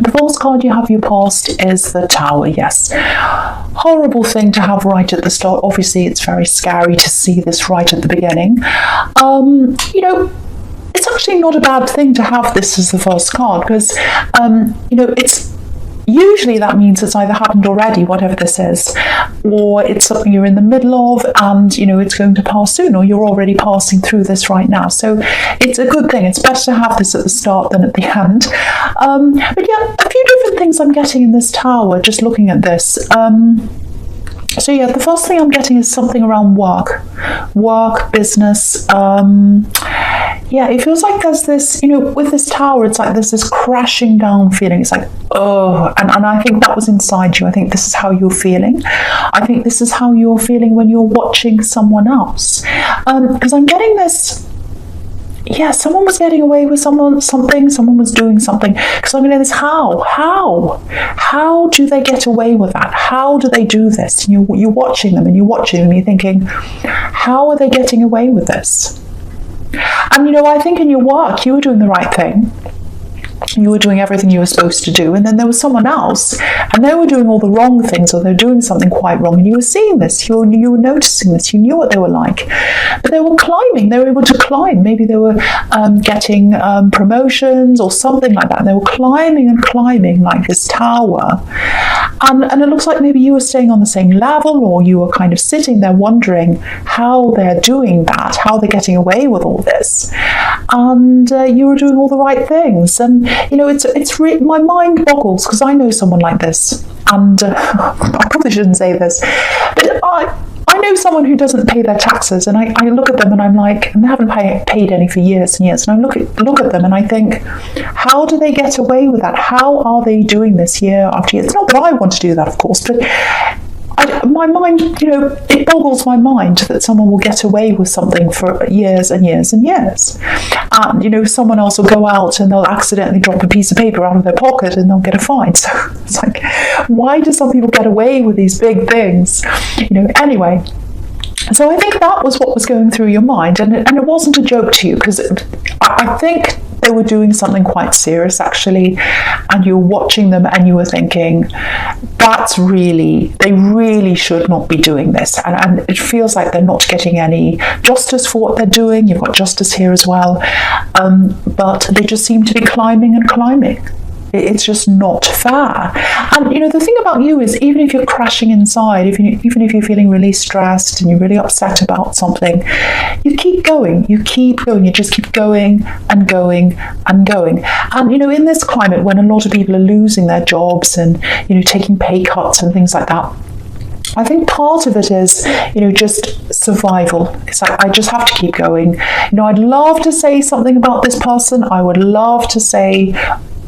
the false card you have your past is the Tower, yes. Horrible thing to have right at the start. Obviously, it's very scary to see this right at the beginning. It's actually not a bad thing to have this as the first card because, it's usually that means it's either happened already, whatever this is, or it's something you're in the middle of and, it's going to pass soon, or you're already passing through this right now. So it's a good thing. It's better to have this at the start than at the end. But yeah, a few different things I'm getting in this Tower, just looking at this. So yeah, the first thing I'm getting is something around work, business. It feels like there's this, with this Tower, it's like there's this crashing down feeling. It's like, oh, and I think that was inside you. I think this is how you're feeling. I think this is how you're feeling when you're watching someone else. Because I'm getting this, someone was getting away with someone was doing something. Because I'm getting this, how do they get away with that? How do they do this? And you're watching them, and you're thinking, how are they getting away with this? And I think in your work you were doing the right thing. You were doing everything you were supposed to do, and then there was someone else and they were doing all the wrong things, or they were doing something quite wrong, and you were seeing this, you were noticing this, you knew what they were like, but they were climbing, they were able to climb. Maybe they were getting promotions or something like that, and they were climbing and climbing like this Tower, and it looks like maybe you were staying on the same level, or you were kind of sitting there wondering how they're doing that, how they're getting away with all this, and you were doing all the right things. And my mind boggles because I know someone like this, and I probably shouldn't say this, but I know someone who doesn't pay their taxes, and I look at them and I'm like, and they haven't paid any for years and years, and I look at them and I think, how do they get away with that? How are they doing this year after year? It's not that I want to do that, of course, but my mind, it boggles my mind that someone will get away with something for years and years and years. And, someone else will go out and they'll accidentally drop a piece of paper out of their pocket and they'll get a fine. So it's like, why do some people get away with these big things? Anyway. So I think that was what was going through your mind, and it wasn't a joke to you, because I think they were doing something quite serious actually, and you were watching them and you were thinking, they really should not be doing this, and it feels like they're not getting any justice for what they're doing. You've got justice here as well, but they just seem to be climbing and climbing. It's just not fair. And the thing about you is, even if you're crashing inside, even if you're feeling really stressed and you're really upset about something, you keep going, you just keep going and going and going. And in this climate, when a lot of people are losing their jobs and taking pay cuts and things like that, I think part of it is, just survival. It's like, I just have to keep going. I'd love to say something about this person. I would love to say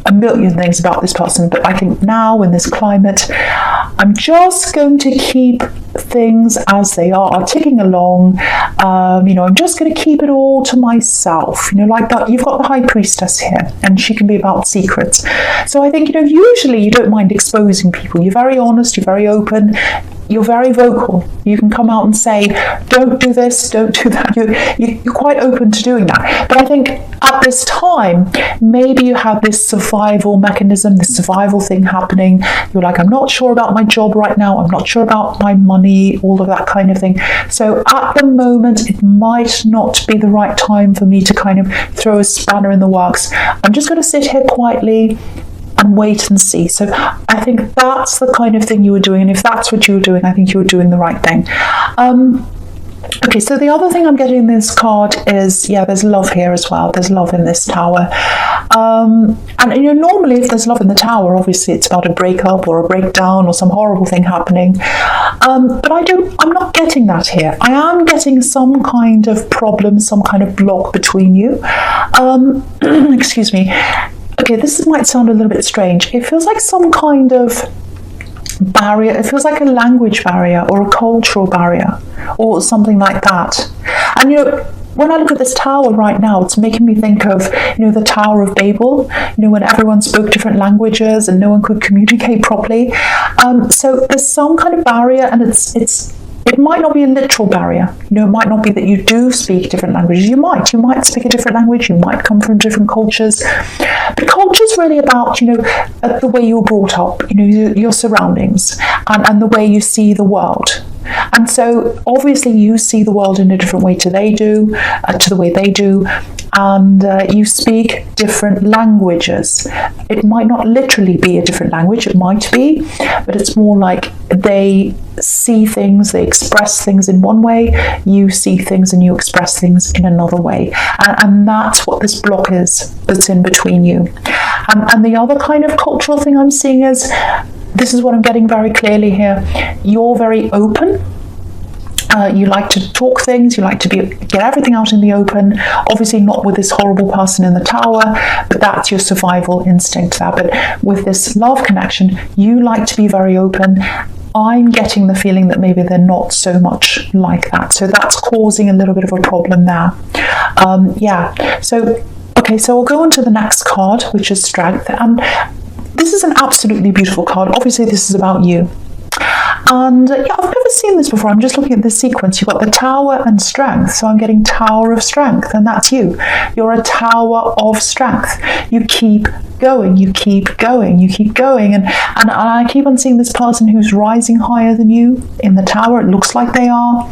a million things about this person, but I think now in this climate, I'm just going to keep things as they are, ticking along. I'm just going to keep it all to myself. Like that, you've got the High Priestess here, and she can be about secrets. So I think, usually you don't mind exposing people. You're very honest, you're very open, you're very vocal. You can come out and say, don't do this, don't do that. You're quite open to doing that. But I think at this time, maybe you have this survival mechanism, this survival thing happening. You're like, I'm not sure about my job right now. I'm not sure about my money, all of that kind of thing. So at the moment, it might not be the right time for me to kind of throw a spanner in the works. I'm just going to sit here quietly and wait and see. So I think that's the kind of thing you were doing, and if that's what you were doing, I think you were doing the right thing. Okay, so the other thing I'm getting in this card is, there's love here as well. There's love in this Tower. And normally if there's love in the Tower, obviously it's about a breakup or a breakdown or some horrible thing happening. But I'm not getting that here. I am getting some kind of problem, some kind of block between you. Excuse me. Okay, this might sound a little bit strange. It feels like some kind of barrier. It feels like a language barrier or a cultural barrier or something like that. And when I look at this Tower right now, it's making me think of the Tower of Babel, when everyone spoke different languages and no one could communicate properly. So there's some kind of barrier, and it's It might not be a literal barrier. It might not be that you do speak different languages. You might speak a different language. You might come from different cultures. But culture is really about, the way you were brought up, your surroundings and the way you see the world. And so obviously you see the world in a different way to the way they do, and you speak different languages. It might not literally be a different language, it might be, but it's more like they see things, they express things in one way, you see things and you express things in another way. And that's what this block is that's in between you. And the other kind of cultural thing I'm seeing is, this is what I'm getting very clearly here, you're very open. You like to talk things, you like to get everything out in the open, obviously not with this horrible person in the tower, but that's your survival instinct there. But with this love connection, you like to be very open. I'm getting the feeling that maybe they're not so much like that. So that's causing a little bit of a problem there. So we'll go on to the next card, which is Strength. And this is an absolutely beautiful card. Obviously, this is about you. And I've never seen this before. I'm just looking at this sequence. You've got the Tower and Strength. So I'm getting Tower of Strength, and that's you. You're a Tower of Strength. You keep going, you keep going, you keep going. And I keep on seeing this person who's rising higher than you in the Tower. It looks like they are.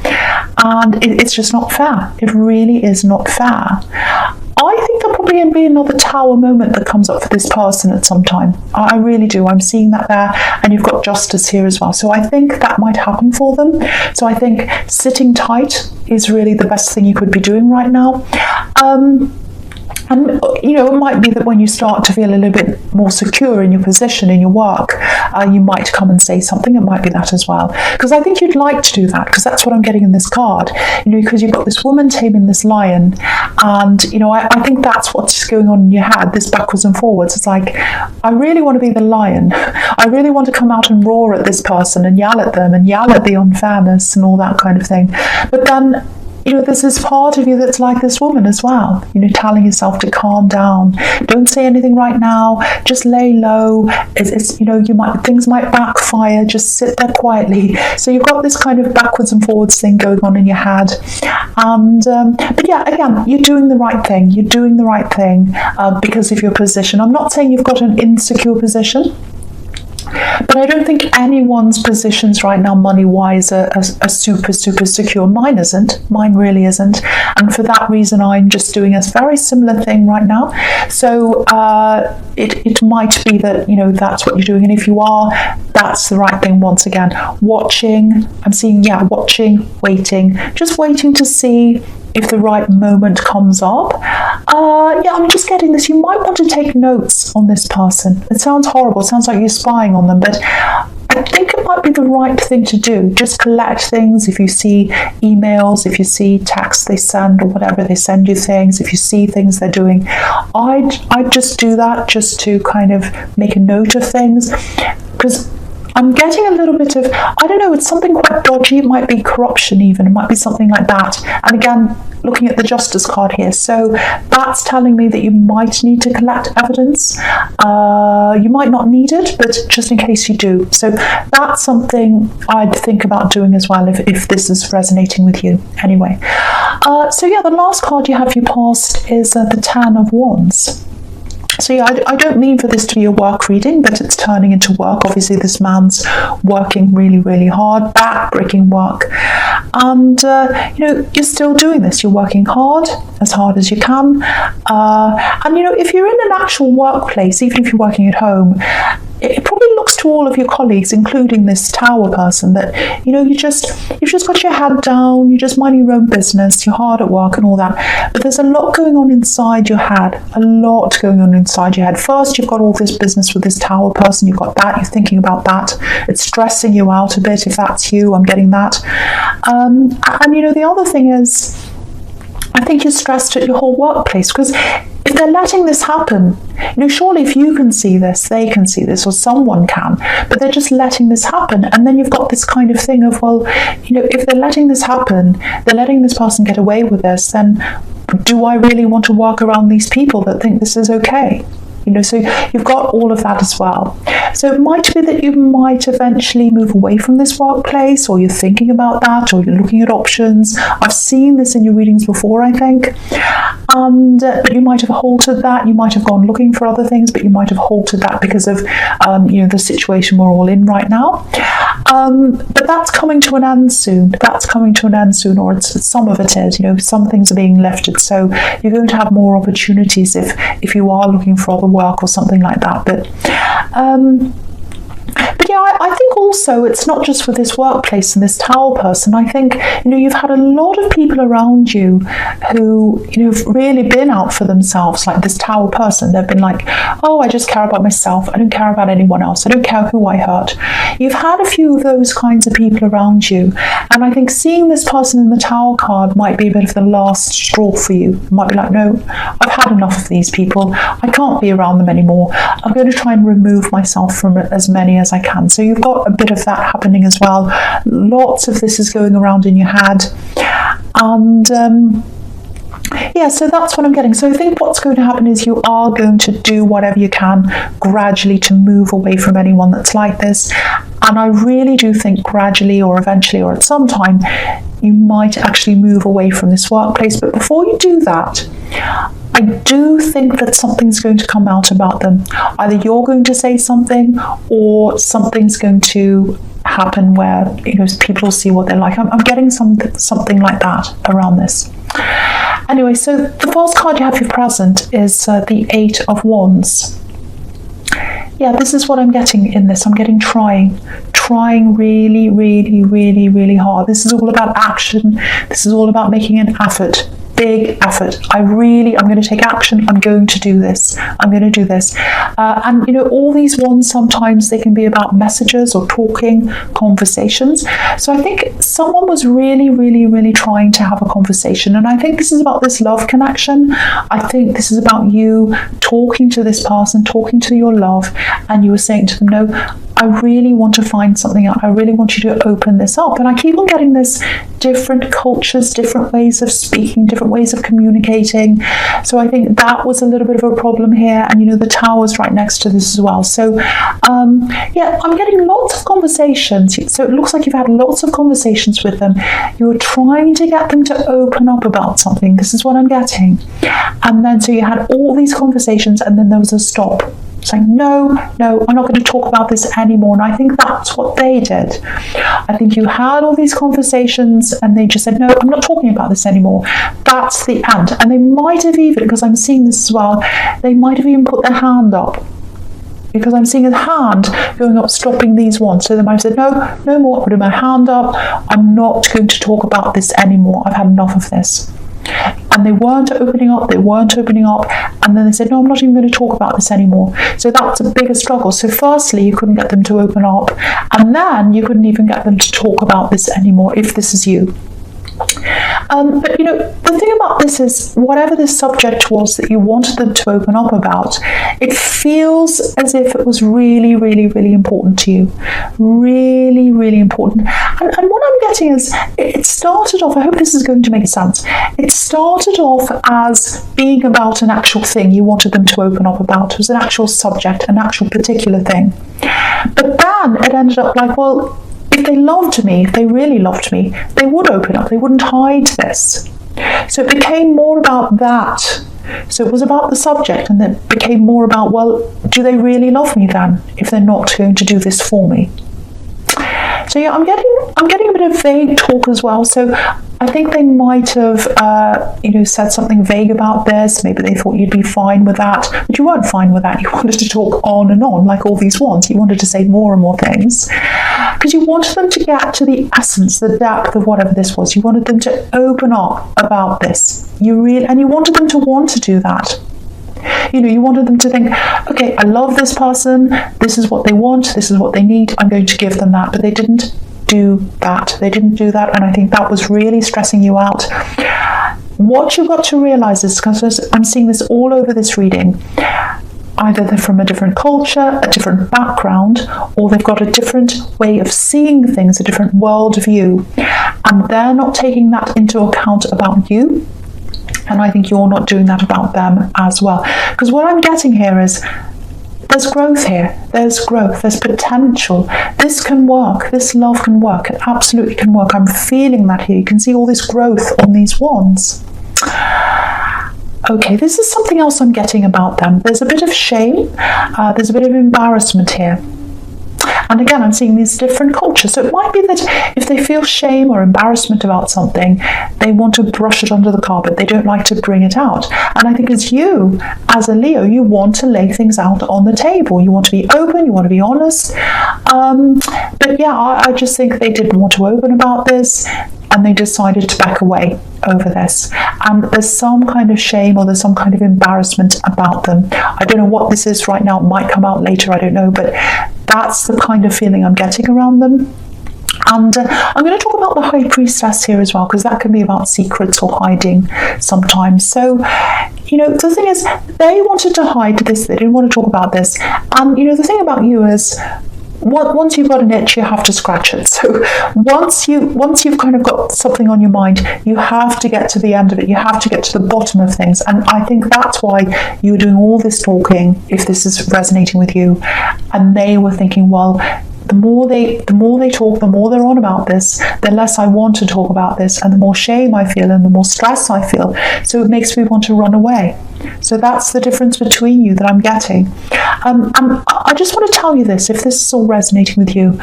And it's just not fair. It really is not fair. I think there'll probably be another Tower moment that comes up for this person at some time. I really do. I'm seeing that there. And you've got Justice here as well. So I think that might happen for them. So I think sitting tight is really the best thing you could be doing right now. And, it might be that when you start to feel a little bit more secure in your position, in your work, you might come and say something. It might be that as well. Because I think you'd like to do that, because that's what I'm getting in this card. Because you've got this woman taming this lion. And, I think that's what's going on in your head, this backwards and forwards. It's like, I really want to be the lion. I really want to come out and roar at this person and yell at them and yell at the unfairness and all that kind of thing. But then, there's this part of you that's like this woman as well, telling yourself to calm down. Don't say anything right now. Just lay low. Things might backfire. Just sit there quietly. So you've got this kind of backwards and forwards thing going on in your head. And, but yeah, again, you're doing the right thing. You're doing the right thing because of your position. I'm not saying you've got an insecure position. But I don't think anyone's positions right now, money-wise, are super, super secure. Mine isn't. Mine really isn't. And for that reason, I'm just doing a very similar thing right now. So it might be that, that's what you're doing. And if you are, that's the right thing once again. Watching, I'm seeing, watching, waiting. Just waiting to see if the right moment comes up. I'm just getting this. You might want to take notes on this person. It sounds horrible. It sounds like you're spying on them, but I think it might be the right thing to do. Just collect things. If you see emails, if you see texts they send or whatever, they send you things. If you see things they're doing, I'd just do that just to kind of make a note of things, because I'm getting a little bit of, it's something quite dodgy. It might be corruption even. It might be something like that. And again, looking at the Justice card here. So that's telling me that you might need to collect evidence. You might not need it, but just in case you do. So that's something I'd think about doing as well if this is resonating with you. Anyway. The last card you have you passed is the Ten of Wands. So I don't mean for this to be a work reading, but it's turning into work. Obviously, this man's working really, really hard, back-breaking work. And, you're still doing this. You're working hard as you can. If you're in an actual workplace, even if you're working at home, it probably looks to all of your colleagues, including this Tower person, that, you've just got your head down, you're just minding your own business, you're hard at work and all that. But there's a lot going on inside your head, First, you've got all this business with this Tower person, you've got that, you're thinking about that. It's stressing you out a bit. If that's you, I'm getting that. The other thing is, I think you're stressed at your whole workplace, because if they're letting this happen, surely if you can see this, they can see this, or someone can, but they're just letting this happen. And then you've got this kind of thing of, if they're letting this happen, they're letting this person get away with this, then do I really want to work around these people that think this is okay? So you've got all of that as well. So it might be that you might eventually move away from this workplace, or you're thinking about that, or you're looking at options. I've seen this in your readings before, I think. And but you might have halted that. You might have gone looking for other things, but you might have halted that because of the situation we're all in right now. But that's coming to an end soon. That's coming to an end soon, or some of it is. Some things are being lifted, so you're going to have more opportunities if you are looking for other work or something like that. But yeah, I think also it's not just with this workplace and this Tower person. I think, you've had a lot of people around you who, have really been out for themselves, like this Tower person. They've been like, oh, I just care about myself. I don't care about anyone else. I don't care who I hurt. You've had a few of those kinds of people around you. And I think seeing this person in the Tower card might be a bit of the last straw for you. You might be like, no, I've had enough of these people. I can't be around them anymore. I'm going to try and remove myself from as many as I can. So you've got a bit of that happening as well. Lots of this is going around in your head. And yeah, so that's what I'm getting. So I think what's going to happen is you are going to do whatever you can gradually to move away from anyone that's like this. And I really do think gradually or eventually or at some time, you might actually move away from this workplace. But before you do that, I do think that something's going to come out about them. Either you're going to say something, or something's going to happen where people will see what they're like. I'm getting something like that around this. Anyway, so the first card you have for present is the Eight of Wands. Yeah, this is what I'm getting in this. I'm getting trying really, really, really, really hard. This is all about action. This is all about making an effort. Big effort. I'm going to take action. I'm going to do this. I'm going to do this. And all these ones, sometimes they can be about messages or talking, conversations. So I think someone was really, really, really trying to have a conversation. And I think this is about this love connection. I think this is about you talking to this person, talking to your love, and you were saying to them, no, I really want to find something out. I really want you to open this up. And I keep on getting this different cultures, different ways of speaking, different ways of communicating. So I think that was a little bit of a problem here. And the Tower's right next to this as well. So yeah, I'm getting lots of conversations. So it looks like you've had lots of conversations with them. You were trying to get them to open up about something. This is what I'm getting. And then so you had all these conversations, and then there was a stop. Saying, no, I'm not going to talk about this anymore. And I think that's what they did. I think you had all these conversations and they just said, no, I'm not talking about this anymore. That's the end. And they might have even, because I'm seeing this as well, they might have even put their hand up. Because I'm seeing a hand going up, stopping these ones. So they might have said, no more, putting my hand up. I'm not going to talk about this anymore. I've had enough of this. And they weren't opening up, and then they said, no, I'm not even going to talk about this anymore. So that's a bigger struggle. So firstly, you couldn't get them to open up, and then you couldn't even get them to talk about this anymore if this is you. But the thing about this is, whatever the subject was that you wanted them to open up about, it feels as if it was really, really, really important to you. Really, really important. And what I'm getting is, it started off, I hope this is going to make sense, it started off as being about an actual thing you wanted them to open up about. It was an actual subject, an actual particular thing. But then it ended up like, well, if they loved me, if they really loved me, they would open up, they wouldn't hide this. So it became more about that. So it was about the subject, and then it became more about, well, do they really love me then, if they're not going to do this for me? So yeah, I'm getting a bit of vague talk as well. So I think they might have, said something vague about this. Maybe they thought you'd be fine with that, but you weren't fine with that. You wanted to talk on and on, like all these ones. You wanted to say more and more things, because you wanted them to get to the essence, the depth of whatever this was. You wanted them to open up about this. And you wanted them to want to do that. You wanted them to think, okay, I love this person, this is what they want, this is what they need, I'm going to give them that. But they didn't do that. And I think that was really stressing you out. What you've got to realize is, because I'm seeing this all over this reading, either they're from a different culture, a different background, or they've got a different way of seeing things, a different worldview, and they're not taking that into account about you. And I think you're not doing that about them as well. Because what I'm getting here is, there's growth here. There's growth. There's potential. This can work. This love can work. It absolutely can work. I'm feeling that here. You can see all this growth on these wands. Okay, this is something else I'm getting about them. There's a bit of shame. There's a bit of embarrassment here. And again, I'm seeing these different cultures. So it might be that if they feel shame or embarrassment about something, they want to brush it under the carpet. They don't like to bring it out. And I think as you, as a Leo, you want to lay things out on the table. You want to be open. You want to be honest. But yeah, I just think they didn't want to open about this, and they decided to back away over this. And there's some kind of shame or there's some kind of embarrassment about them. I don't know what this is right now. It might come out later. I don't know. But that's the kind of feeling I'm getting around them. And I'm going to talk about the High Priestess here as well, because that can be about secrets or hiding sometimes. So, the thing is, they wanted to hide this. They didn't want to talk about this. And, the thing about you is, once you've got an itch, you have to scratch it. So once you've kind of got something on your mind, you have to get to the end of it. You have to get to the bottom of things. And I think that's why you're doing all this talking, if this is resonating with you. And they were thinking, well, the more they talk, the more they're on about this, the less I want to talk about this, and the more shame I feel and the more stress I feel. So it makes me want to run away. So that's the difference between you that I'm getting. And I just want to tell you this, if this is all resonating with you,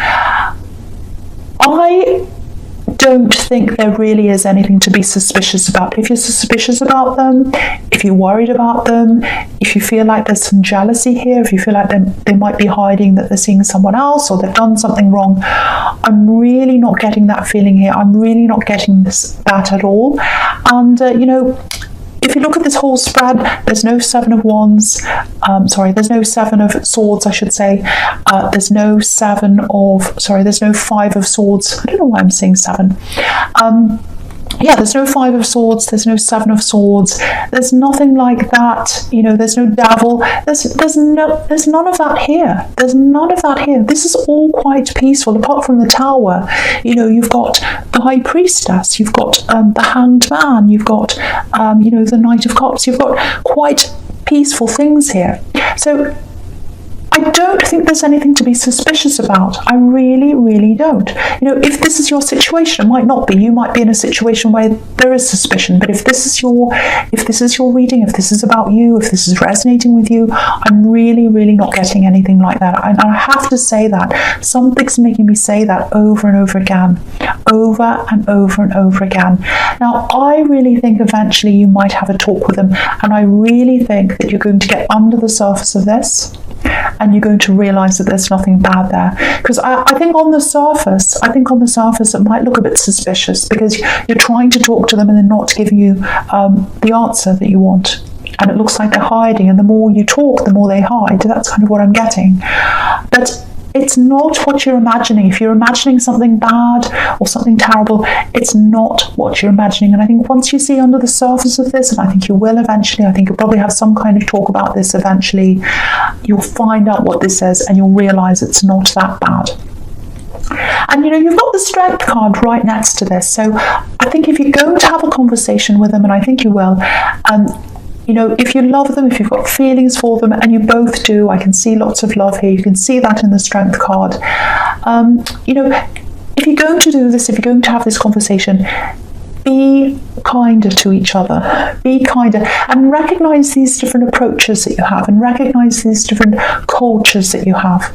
I don't think there really is anything to be suspicious about. If you're suspicious about them, if you're worried about them, if you feel like there's some jealousy here, if you feel like they might be hiding that they're seeing someone else or they've done something wrong, I'm really not getting that feeling here. I'm really not getting that at all. And, if you look at this whole spread, there's no Seven of Wands. There's no Seven of Swords, I should say. There's no Five of Swords. I don't know why I'm saying seven. There's no Five of Swords, there's no Seven of Swords, there's nothing like that, there's no Devil, there's none of that here. There's none of that here. This is all quite peaceful, apart from the Tower. You've got the High Priestess, you've got the Hanged Man, you've got, the Knight of Cups, you've got quite peaceful things here. So I don't think there's anything to be suspicious about. I really, really don't. If this is your situation, it might not be. You might be in a situation where there is suspicion. But if this is your reading, if this is about you, if this is resonating with you, I'm really, really not getting anything like that. And I have to say that. Something's making me say that over and over again. Over and over and over again. Now, I really think eventually you might have a talk with them. And I really think that you're going to get under the surface of this. And you're going to realise that there's nothing bad there. Because I think on the surface it might look a bit suspicious because you're trying to talk to them and they're not giving you the answer that you want. And it looks like they're hiding, and the more you talk, the more they hide. That's kind of what I'm getting. But it's not what you're imagining. If you're imagining something bad or something terrible, it's not what you're imagining. And I think once you see under the surface of this, and I think you will eventually, I think you'll probably have some kind of talk about this eventually, you'll find out what this is and you'll realise it's not that bad. And you've got the Strength card right next to this. So I think if you're going to have a conversation with them, and I think you will, if you love them, if you've got feelings for them, and you both do, I can see lots of love here. You can see that in the Strength card. If you're going to do this, if you're going to have this conversation, be kinder to each other. Be kinder and recognise these different approaches that you have, and recognise these different cultures that you have.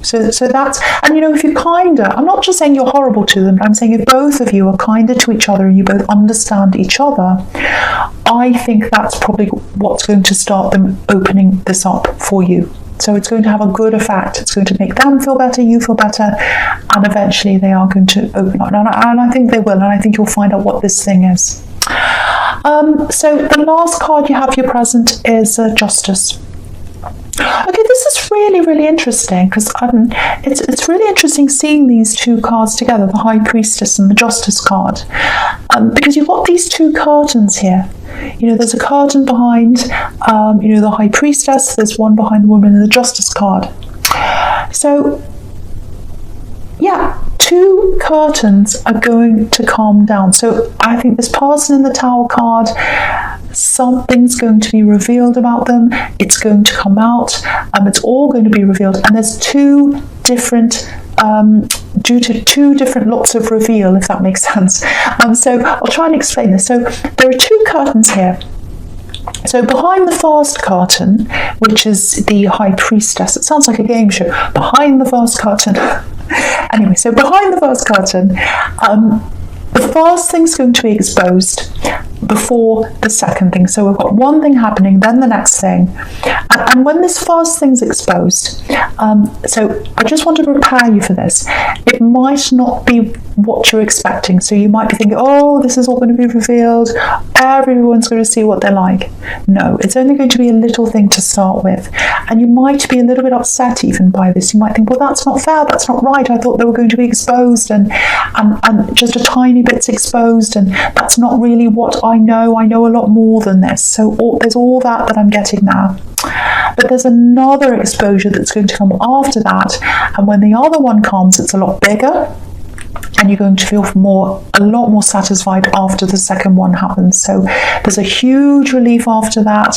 So that's, and if you're kinder, I'm not just saying you're horrible to them, but I'm saying if both of you are kinder to each other and you both understand each other, I think that's probably what's going to start them opening this up for you. So it's going to have a good effect. It's going to make them feel better, you feel better, and eventually they are going to open up. And I think they will, and I think you'll find out what this thing is. So the last card you have for your present is Justice. Okay, this is really, really interesting because it's really interesting seeing these two cards together, the High Priestess and the Justice card, because you've got these two curtains here. There's a curtain behind, the High Priestess, there's one behind the woman in the Justice card. So, yeah, two curtains are going to calm down. So I think this person in the Tower card, something's going to be revealed about them. It's going to come out. It's all going to be revealed. And there's two different lots of reveal, if that makes sense. So I'll try and explain this. So there are two curtains here. So behind the fast curtain, which is the high priestess, it sounds like a game show, behind the fast curtain. Anyway, so behind the fast curtain, the first thing's going to be exposed before the second thing. So we've got one thing happening, then the next thing. And when this first thing's exposed, so I just want to prepare you for this. It might not be what you're expecting. So you might be thinking, oh, this is all going to be revealed. Everyone's going to see what they're like. No, it's only going to be a little thing to start with. And you might be a little bit upset even by this. You might think, well, that's not fair. That's not right. I thought they were going to be exposed and just a tiny bit's exposed. And that's not really what I know. I know a lot more than this. So there's all that I'm getting now. But there's another exposure that's going to come after that. And when the other one comes, it's a lot bigger. And you're going to feel a lot more satisfied after the second one happens. So there's a huge relief after that.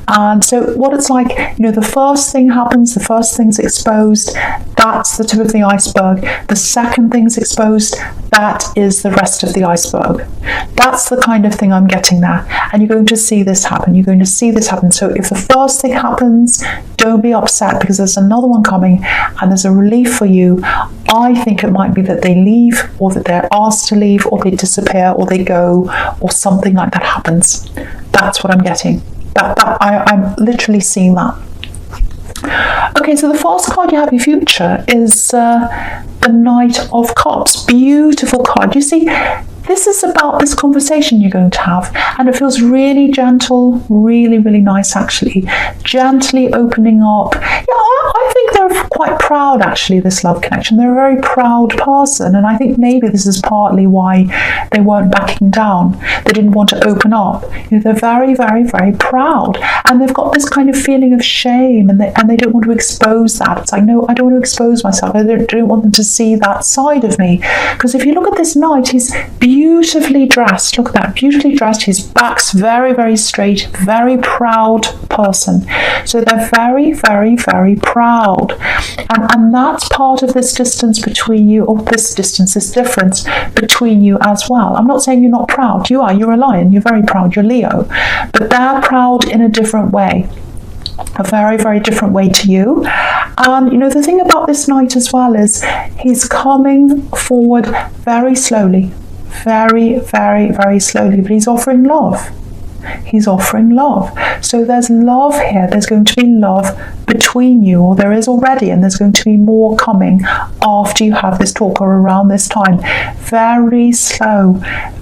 And so what it's like, the first thing happens, the first thing's exposed, that's the tip of the iceberg. The second thing's exposed, that is the rest of the iceberg. That's the kind of thing I'm getting there. And you're going to see this happen. You're going to see this happen. So if the first thing happens, don't be upset because there's another one coming and there's a relief for you. I think it might be that they leave, or that they're asked to leave, or they disappear, or they go, or something like that happens. That's what I'm getting. I'm literally seeing that. Okay, so the first card you have in your future is the Knight of Cups. Beautiful card. You see, this is about this conversation you're going to have, and it feels really gentle, really, really nice actually. Gently opening up. Yeah, I think they're quite proud actually, this love connection. They're a very proud person, and I think maybe this is partly why they weren't backing down. They didn't want to open up. They're very, very, very proud, and they've got this kind of feeling of shame, and they don't want to expose that. It's like, no, I don't want to expose myself. I don't want them to see that side of me. Because if you look at this knight, he's beautifully dressed. Look at that, beautifully dressed. His back's very, very straight, very proud person. So they're very, very, very proud. And that's part of this distance between you, or this difference between you as well. I'm not saying you're not proud. You are. You're a lion. You're very proud. You're Leo. But they're proud in a different way. A very, very different way to you. And the thing about this knight as well is he's coming forward very slowly. Very, very, very slowly, but he's offering love. He's offering love. So there's love here. There's going to be love between you, or there is already, and there's going to be more coming after you have this talk or around this time. Very slow,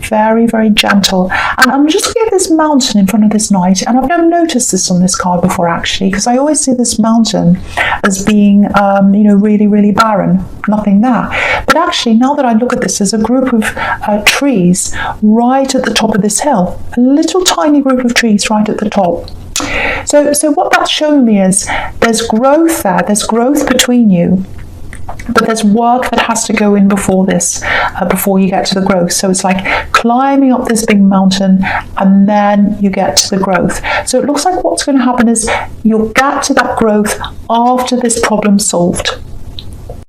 very, very gentle. And I'm just looking at this mountain in front of this knight, and I've never noticed this on this card before actually, because I always see this mountain as being, really, really barren, nothing there. But actually, now that I look at this, there's a group of trees right at the top of this hill, a little tiny group of trees right at the top. So what that's showing me is there's growth there, there's growth between you, but there's work that has to go in before this, before you get to the growth. So it's like climbing up this big mountain and then you get to the growth. So it looks like what's going to happen is you'll get to that growth after this problem's solved.